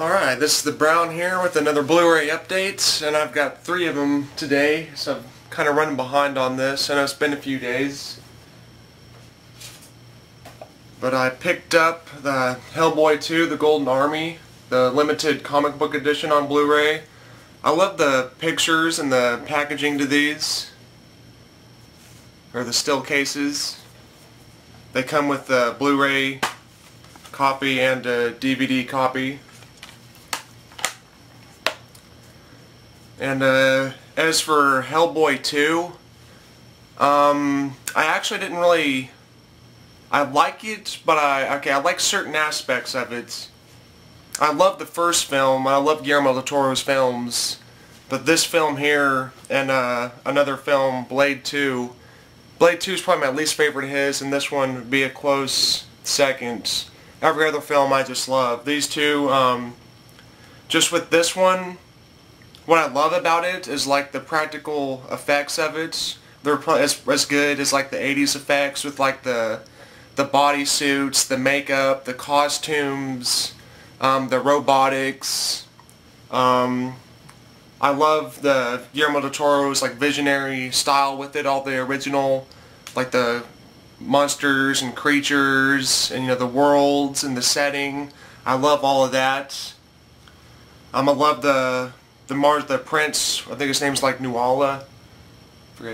Alright, this is the Brown here with another Blu-ray update, and I've got 3 of them today, so I'm kind of running behind on this. I know it's been a few days. But I picked up the Hellboy 2, The Golden Army, the limited comic book edition on Blu-ray. I love the pictures and the packaging to these, or the still cases. They come with the Blu-ray copy and a DVD copy. And as for Hellboy 2, I actually didn't really... I like it, but I like certain aspects of it. I love the first film, I love Guillermo del Toro's films, but this film here and another film, Blade 2. Blade 2 is probably my least favorite of his, and this one would be a close second. Every other film I just love. These two, just with this one, what I love about it is like the practical effects of it. They're probably as good as like the 80s effects with like the body suits, the makeup, the costumes, the robotics. I love the Guillermo del Toro's like visionary style with it, all the original, like the monsters and creatures and the worlds and the setting. I love all of that. I love the Prince, I think his name's like Nuala,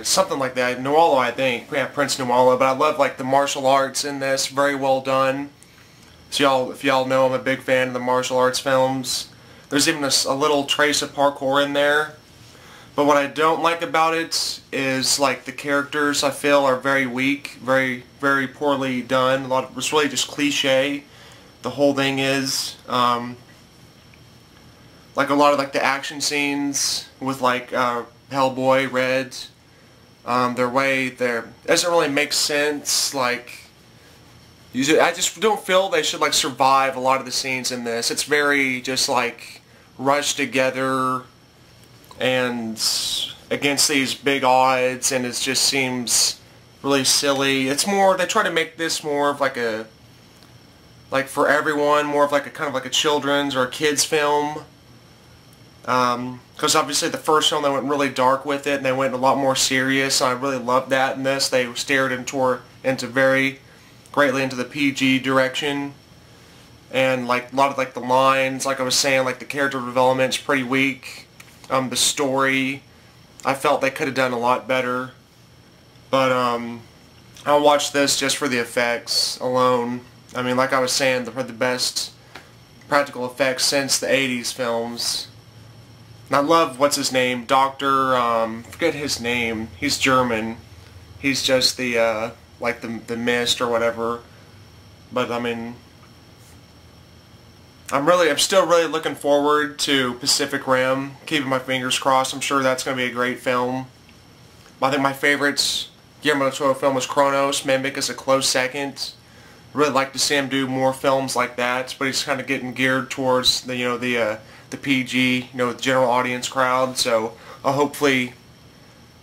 something like that, Nuala I think, yeah, Prince Nuala, but I love like the martial arts in this, very well done. So if y'all know, I'm a big fan of the martial arts films. There's even a little trace of parkour in there. But what I don't like about it is like the characters I feel are very weak, very, very poorly done. It's really just cliche, the whole thing is. Like a lot of like the action scenes with like Hellboy, Red, it doesn't really make sense. Like, I just don't feel they should like survive a lot of the scenes in this. It's very just like rushed together and against these big odds, and it just seems really silly. It's more, they try to make this more of like a, like for everyone, more of like a kind of like a children's or a kid's film. Because obviously the first film they went really dark with it, and they went a lot more serious, and I really loved that in this. They steered into very greatly into the PG direction, and like a lot of like the lines, like I was saying, like the character development's pretty weak. The story, I felt they could have done a lot better, but I'll watch this just for the effects alone. I mean, like I was saying, they're the best practical effects since the 80s films. And I love, what's his name, forget his name, he's German. He's just the, like the Mist or whatever. But I mean, I'm still really looking forward to Pacific Rim, keeping my fingers crossed. I'm sure that's going to be a great film. I think my favorite Guillermo del Toro film was Kronos. Mimic is a close second. I really like to see him do more films like that, but he's kind of getting geared towards the PG, the general audience crowd, so hopefully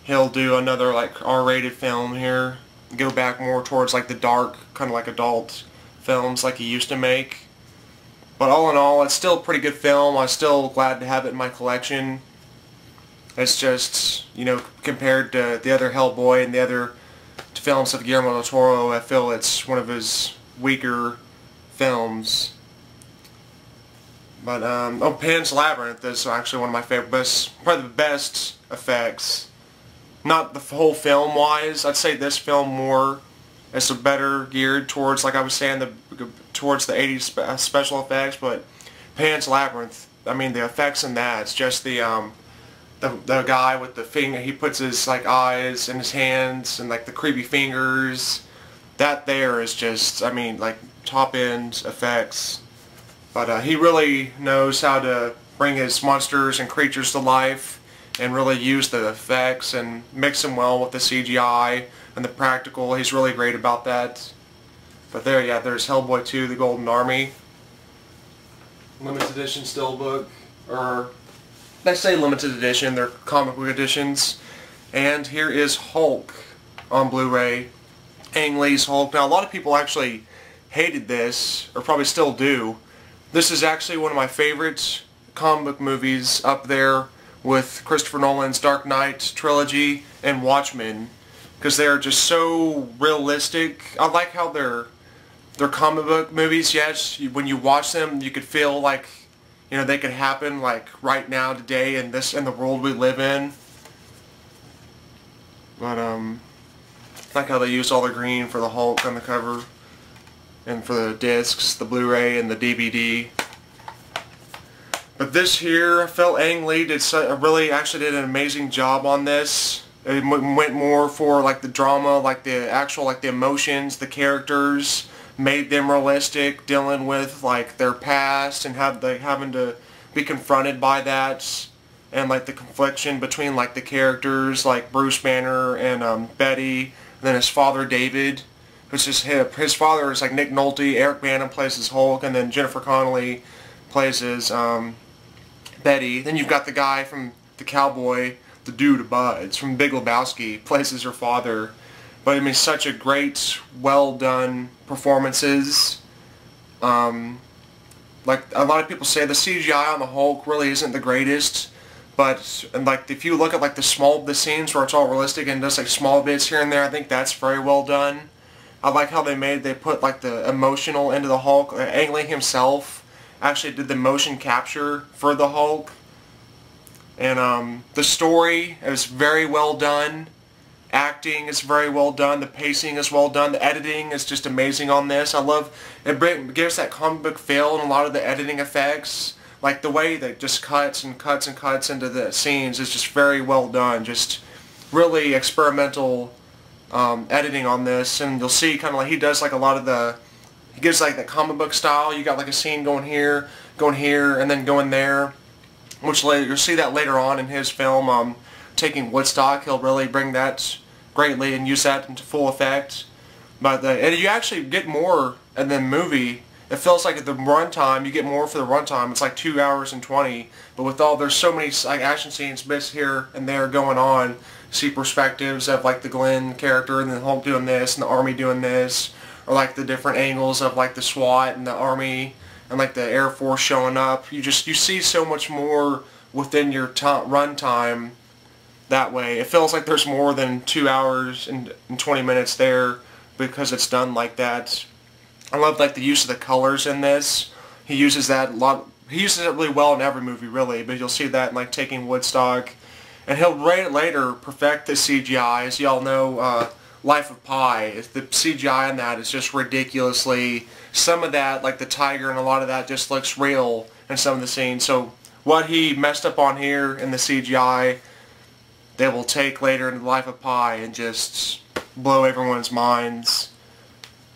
he'll do another like R-rated film here, go back more towards like the dark, kind of like adult films like he used to make. But all in all, it's still a pretty good film. I'm still glad to have it in my collection. It's just, compared to the other Hellboy and the other films of Guillermo del Toro, I feel it's one of his weaker films. But, Pan's Labyrinth is actually one of my favorite, probably the best effects. Not the whole film-wise. I'd say this film more is better geared towards, like I was saying, towards the 80s special effects, but Pan's Labyrinth, I mean, the effects in that, it's just the guy with the finger, he puts his, like, eyes in his hands, and, like, the creepy fingers. That there is just, I mean, like, top-end effects. But he really knows how to bring his monsters and creatures to life and really use the effects and mix them well with the CGI and the practical. He's really great about that. But there's Hellboy 2, The Golden Army. Limited edition steelbook, or they say limited edition, they're comic book editions. And here is Hulk on Blu-ray. Ang Lee's Hulk. Now a lot of people actually hated this, or probably still do, This is actually one of my favorite comic book movies, up there with Christopher Nolan's Dark Knight trilogy and Watchmen, because they're just so realistic. I like how they're comic book movies. Yes, when you watch them, you could feel like, you know, they could happen like right now, today, in the world we live in. But I like how they used all the green for the Hulk on the cover, and for the discs, the Blu-ray and the DVD. But this here, I felt Ang Lee really actually did an amazing job on this. It went more for like the drama, like the actual, like the emotions, the characters, made them realistic, dealing with like their past and having to be confronted by that, and like the confliction between like the characters, like Bruce Banner and Betty, and then his father David, who's just his father is like Nick Nolte. Eric Bana plays his Hulk, and then Jennifer Connelly plays his Betty. Then you've got the guy from the cowboy, the dude Buds from Big Lebowski, plays as her father. But I mean, such a great, well done performances. Like a lot of people say, the CGI on the Hulk really isn't the greatest. But like if you look at like the scenes where it's all realistic and just like small bits here and there, I think that's very well done. I like how they put like the emotional into the Hulk. Ang Lee himself actually did the motion capture for the Hulk. And the story is very well done. Acting is very well done. The pacing is well done. The editing is just amazing on this. I love it. Gives that comic book feel in a lot of the editing effects. Like the way that just cuts and cuts and cuts into the scenes is just very well done. Just really experimental editing on this. And you'll see kind of like he does like a lot of the... He gives like the comic book style. You got like a scene going here, and then going there. Which you'll see that later on in his film, Taking Woodstock. He'll really bring that greatly and use that into full effect. But and you actually get more in the movie. It feels like at the runtime, you get more for the runtime. It's like 2 hours and 20. But with there's so many like action scenes, bits here and there going on. See perspectives of like the Glenn character and the Hulk doing this and the Army doing this. Or like the different angles of like the SWAT and the Army and like the Air Force showing up. You see so much more within your run time that way. It feels like there's more than 2 hours and 20 minutes there because it's done like that. I love like the use of the colors in this. He uses that a lot. He uses it really well in every movie, really. But you'll see that in like Taking Woodstock, and he'll later perfect the CGI. As y'all know, Life of Pi, the CGI in that is just ridiculously, some of that, like the tiger and a lot of that, just looks real in some of the scenes. So what he messed up on here in the CGI, they will take later in Life of Pi and just blow everyone's minds.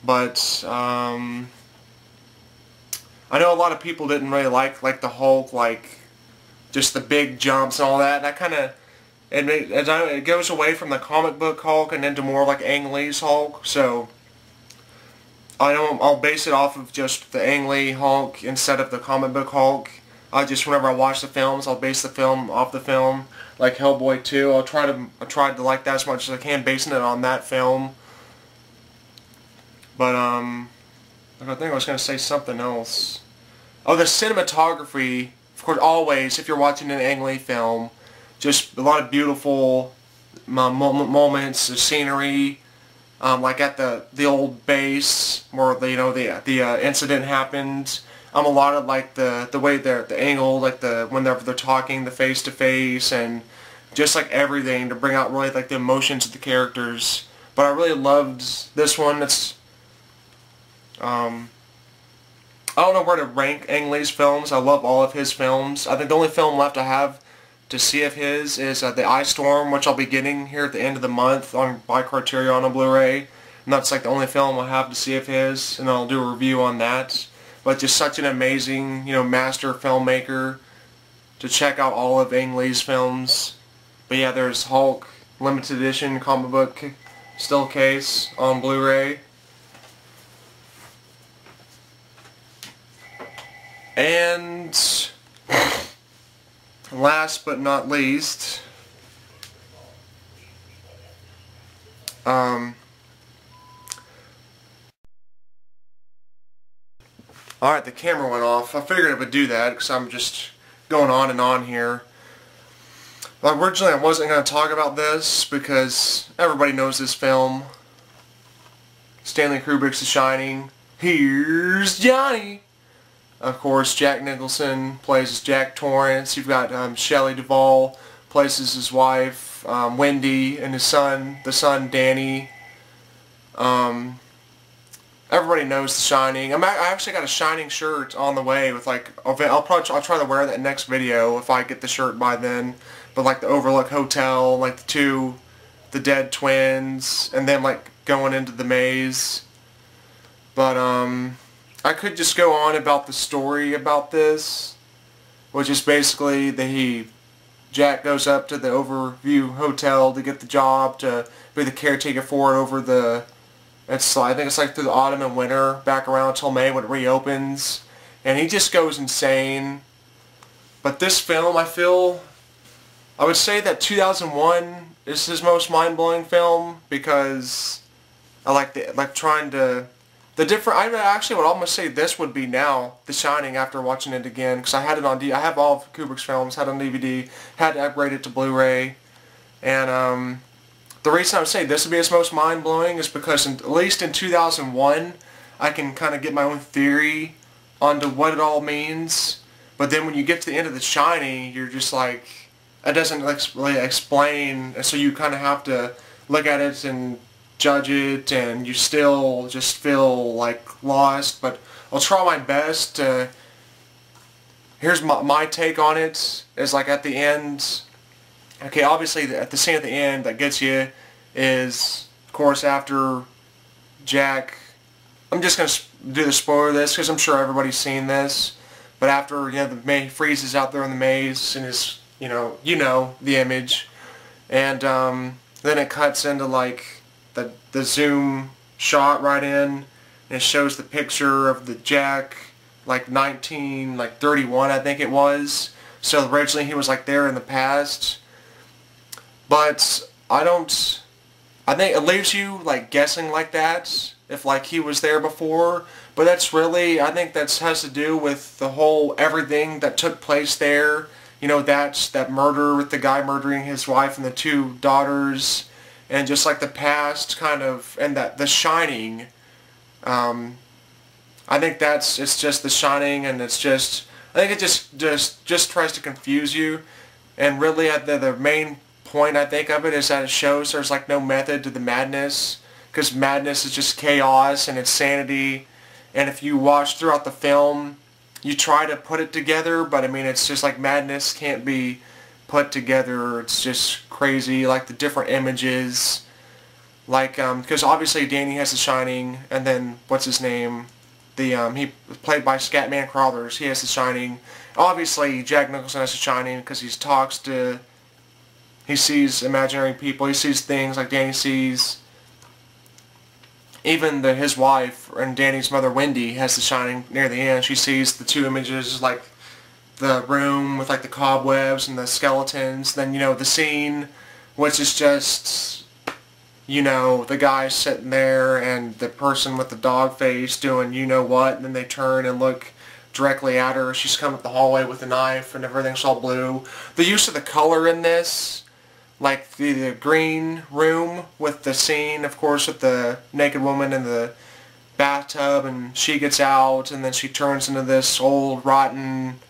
But I know a lot of people didn't really like the Hulk, like just the big jumps and all that. That kind of... It goes away from the comic book Hulk and into more like Ang Lee's Hulk, so I'll base it off of just the Ang Lee Hulk instead of the comic book Hulk. Whenever I watch the films, I'll base the film off the film. Like Hellboy 2, I tried to like that as much as I can, basing it on that film. But I think I was going to say something else. Oh, the cinematography, of course, always, if you're watching an Ang Lee film, just a lot of beautiful moments, the scenery, like at the old base where the incident happened. A lot of like the way the angle, like when they're talking, the face to face, and just like everything to bring out really like the emotions of the characters. But I really loved this one. It's I don't know where to rank Ang Lee's films. I love all of his films. I think the only film left I have to see of his is The Ice Storm, which I'll be getting here at the end of the month by Criterion on Blu-ray. And that's like the only film I have to see of his, and I'll do a review on that. But just such an amazing, master filmmaker to check out all of Ang Lee's films. But yeah, there's Hulk limited edition comic book still case on Blu-ray. And last but not least, Alright, the camera went off. I figured it would do that because I'm just going on and on here. Well, originally I wasn't going to talk about this because everybody knows this film. Stanley Kubrick's The Shining. Here's Johnny! Of course, Jack Nicholson plays as Jack Torrance. You've got Shelley Duvall plays as his wife, Wendy, and his son, the son Danny. Everybody knows The Shining. I actually got a Shining shirt on the way with like, I'll try to wear that next video if I get the shirt by then. But like the Overlook Hotel, like the dead twins, and then like going into the maze. But I could just go on about the story about this, which is basically that Jack goes up to the Overview Hotel to get the job to be the caretaker for it over the, I think it's like through the autumn and winter, back around until May when it reopens, and he just goes insane. But this film, I would say that 2001 is his most mind-blowing film because I I actually would almost say this would be now The Shining after watching it again, because I had it on I have all of Kubrick's films, had it on DVD, had to upgrade it to Blu-ray, and the reason I would say this would be his most mind-blowing is because at least in 2001 I can kind of get my own theory onto what it all means, but then when you get to the end of The Shining, you're just like, it doesn't really explain, so you kind of have to look at it and judge it, and you still just feel like lost. But I'll try my best to, here's my take on it, is like at the end, okay, obviously at the scene at the end that gets you is, of course, after Jack, I'm just going to do the spoiler of this because I'm sure everybody's seen this, but after, he freezes out there in the maze and his, you know the image, and then it cuts into like the zoom shot right in, and it shows the picture of the Jack like 31 I think it was, so originally he was like there in the past, but I think it leaves you like guessing like that if like he was there before, but that's really, I think that has to do with the whole everything that took place there. That murder with the guy murdering his wife and the two daughters, and just like the past kind of, and that The Shining, I think it's just The Shining, and it's just, I think it just tries to confuse you, and really the main point I think of it is that it shows there's like no method to the madness, because madness is just chaos and insanity, and if you watch throughout the film, you try to put it together, but I mean it's just like madness can't be put together. It's just crazy, like the different images, like because obviously Danny has The Shining, and then what's his name, he played by Scatman Crothers, he has The Shining. Obviously Jack Nicholson has The Shining because he sees imaginary people, he sees things like Danny sees. Even his wife and Danny's mother Wendy has The Shining near the end. She sees the two images, like the room with like the cobwebs and the skeletons. Then the scene, which is just the guy sitting there and the person with the dog face doing what, and then they turn and look directly at her. She's coming up the hallway with a knife and everything's all blue. The use of the color in this, like the green room with the scene, of course, with the naked woman in the bathtub, and she gets out, and then she turns into this old, rotten,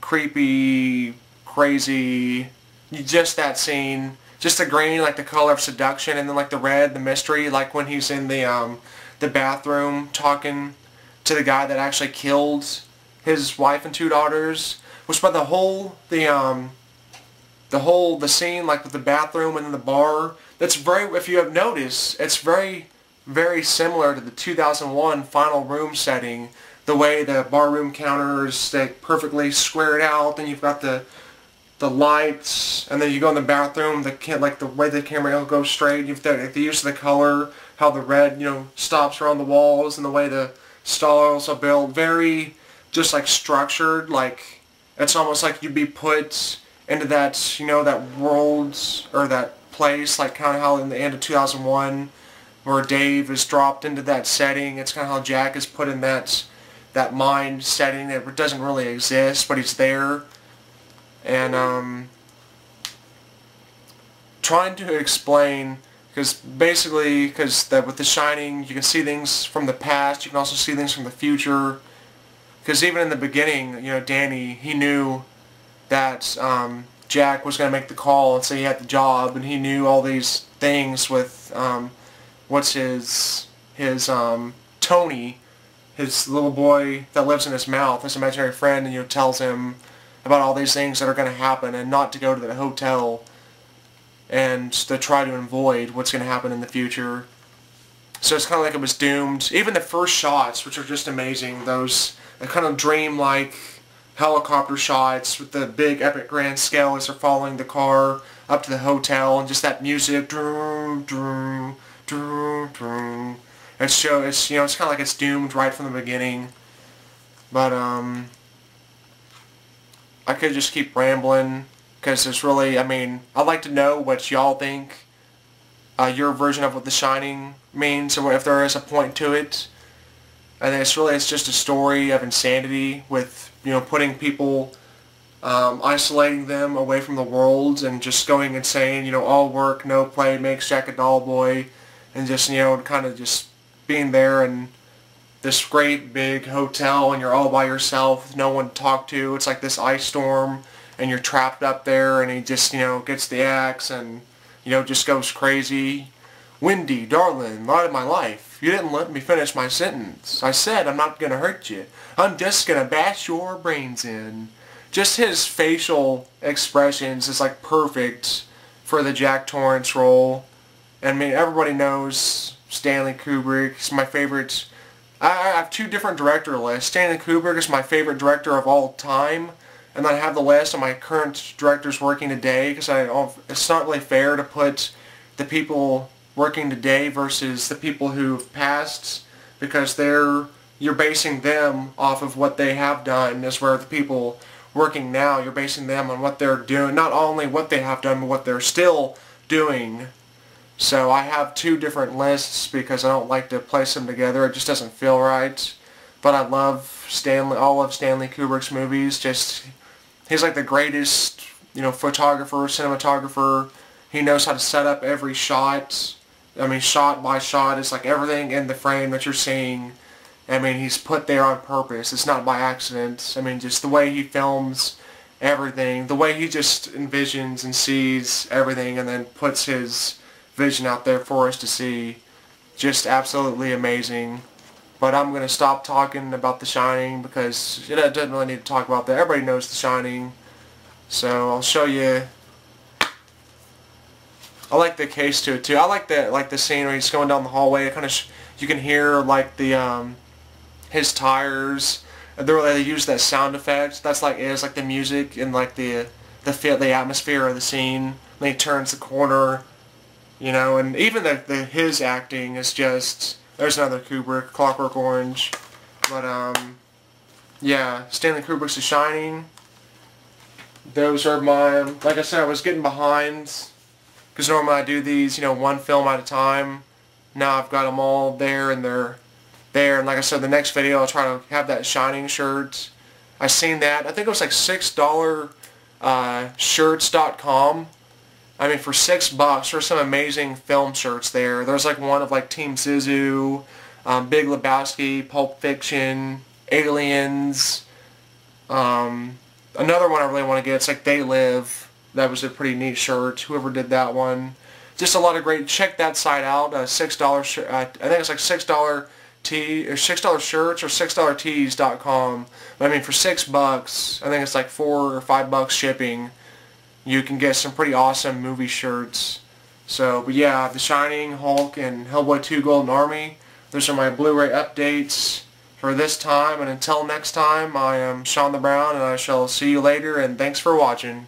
creepy, crazy, just that scene, just the green, like the color of seduction, and then like the red, the mystery, like when he's in the bathroom talking to the guy that actually killed his wife and two daughters, which by the scene, like with the bathroom and then the bar, that's very, if you have noticed, it's very, very similar to the 2001 Final Room setting. The way the barroom counters, they perfectly squared out, then you've got the lights, and then you go in the bathroom, like the way the camera goes straight, you've got the use of the color, how the red, stops around the walls, and the way the stalls are built, very, just like structured, like, it's almost like you'd be put into that, that world, or that place, like kind of how in the end of 2001, where Dave is dropped into that setting, it's kind of how Jack is put in that that mind setting that doesn't really exist, but he's there. And trying to explain, because basically, with The Shining, you can see things from the past, you can also see things from the future. Because even in the beginning, you know, Danny, he knew that Jack was going to make the call and say he had the job, and he knew all these things with, what's his Tony, his little boy that lives in his mouth, his imaginary friend, and, you know, tells him about all these things that are going to happen, and not to go to the hotel and to try to avoid what's going to happen in the future. So it's kind of like it was doomed. Even the first shots, which are just amazing, those kind of dream-like helicopter shots with the big epic grand scale as they're following the car up to the hotel, and just that music, it's you know, it's kind of like it's doomed right from the beginning. But I could just keep rambling, because there's really, I mean, I'd like to know what y'all think, your version of what The Shining means, or if there is a point to it. I think it's just a story of insanity with, you know, putting people, isolating them away from the world and just going insane, you know, all work, no play makes Jack a dull boy, and just, you know, kind of just being there in this great big hotel and you're all by yourself with no one to talk to. It's like this ice storm and you're trapped up there, and he just, you know, gets the axe and, you know, just goes crazy. Wendy, darling, light of my life, you didn't let me finish my sentence. I said I'm not going to hurt you. I'm just going to bash your brains in. Just his facial expressions is like perfect for the Jack Torrance role. I mean, everybody knows Stanley Kubrick is my favorite. I have two different director lists. Stanley Kubrick is my favorite director of all time. And then I have the list of my current directors working today, because it's not really fair to put the people working today versus the people who've passed, because you're basing them off of what they have done, as where the people working now, you're basing them on what they're doing, not only what they have done, but what they're still doing. So I have two different lists because I don't like to place them together. It just doesn't feel right. But I love all of Stanley Kubrick's movies. He's like the greatest, you know, photographer, cinematographer. He knows how to set up every shot. I mean, shot by shot, it's like everything in the frame that you're seeing. I mean, he's put there on purpose. It's not by accident. I mean, just the way he films everything, the way he just envisions and sees everything and then puts his vision out there for us to see. Just absolutely amazing. But I'm going to stop talking about The Shining, because it doesn't really need to talk about that. Everybody knows The Shining. So I'll show you. I like the case to it too. I like the scene where he's going down the hallway. It kind of you can hear like the his tires. They use that sound effect. That's like the music and like the atmosphere of the scene. Then he turns the corner, you know, and even his acting is just. There's another Kubrick, Clockwork Orange. But yeah, Stanley Kubrick's The Shining. Those are my, like I said, I was getting behind, because normally I do these, you know, one film at a time. Now I've got them all there, and they're there. And like I said, the next video I'll try to have that Shining shirt. I seen that. I think it was like $6 shirts.com. I mean, for $6, there's some amazing film shirts there. There's like one of like Team Zissou, Big Lebowski, Pulp Fiction, Aliens. Another one I really want to get, it's like They Live. That was a pretty neat shirt. Whoever did that one. Just a lot of great. Check that site out. $6 shirt. I think it's like $6 $6 shirts or $6tees.com. But I mean, for $6, I think it's like $4 or $5 shipping. You can get some pretty awesome movie shirts. So, but yeah, The Shining, Hulk, and Hellboy 2 Golden Army. Those are my Blu-ray updates for this time. And until next time, I am Sean the Brown, and I shall see you later, and thanks for watching.